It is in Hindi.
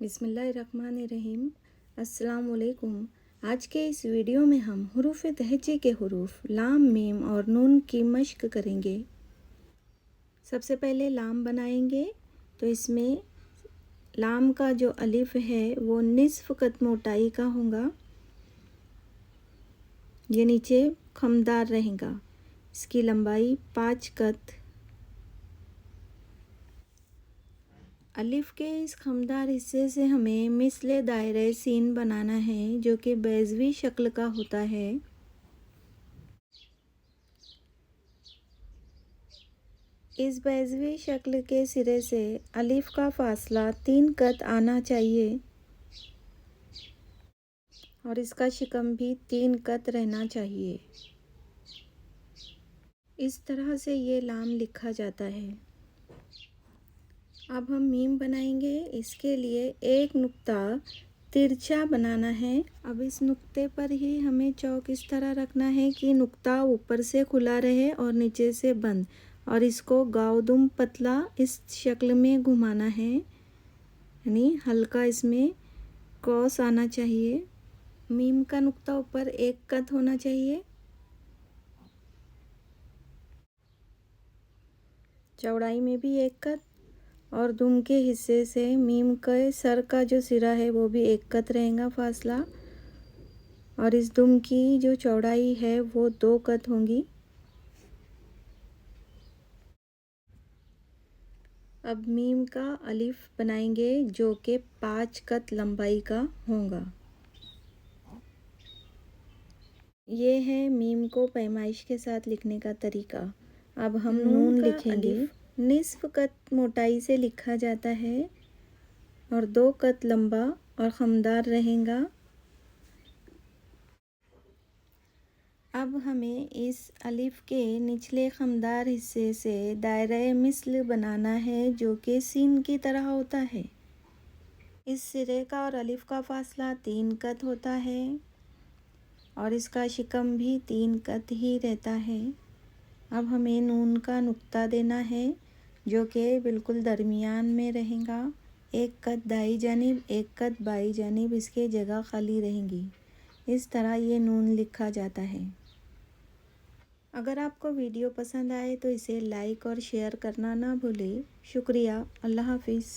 बिस्मिल्लाहिर्रहमानिर्रहीम। अस्सलाम वालेकुम। आज के इस वीडियो में हम हुरूफ तहजी के हुरूफ लाम, मीम और नून की मश्क करेंगे। सबसे पहले लाम बनाएंगे तो इसमें लाम का जो अलिफ है वो निस्फ कत मोटाई का होगा। ये नीचे खमदार रहेगा। इसकी लंबाई 5 कत। अलिफ के इस खमदार हिस्से से हमें मिसले दायरे सीन बनाना है जो कि बैज़वी शक्ल का होता है। इस बैज़वी शक्ल के सिरे से अलिफ का फासला 3 कत आना चाहिए और इसका शिकम भी 3 कत रहना चाहिए। इस तरह से ये लाम लिखा जाता है। अब हम मीम बनाएंगे। इसके लिए एक नुक्ता तिरछा बनाना है। अब इस नुक्ते पर ही हमें चौक इस तरह रखना है कि नुक्ता ऊपर से खुला रहे और नीचे से बंद, और इसको गाउदुम पतला इस शक्ल में घुमाना है, यानी हल्का इसमें क्रॉस आना चाहिए। मीम का नुक्ता ऊपर 1 कत होना चाहिए। चौड़ाई में भी 1 कत और दुम के हिस्से से मीम के सर का जो सिरा है वो भी 1 कत रहेगा फासला, और इस दुम की जो चौड़ाई है वो 2 कत होंगी। अब मीम का अलिफ बनाएंगे जो कि 5 कत लंबाई का होगा। ये है मीम को पैमाइश के साथ लिखने का तरीका। अब हम नून लिखेंगे। निस्फ कत मोटाई से लिखा जाता है और 2 कत लंबा और खमदार रहेगा। अब हमें इस अलिफ के निचले खमदार हिस्से से दायरे मिसल बनाना है जो कि सीन की तरह होता है। इस सिरे का और अलिफ का फासला 3 कत होता है और इसका शिकम भी 3 कत ही रहता है। अब हमें नून का नुक्ता देना है जो कि बिल्कुल दरमियान में रहेगा। 1 कत दाई जानिब, 1 कत बाई जानिब इसके जगह खाली रहेंगी। इस तरह ये नून लिखा जाता है। अगर आपको वीडियो पसंद आए तो इसे लाइक और शेयर करना ना भूलें। शुक्रिया। अल्लाह हाफिज़।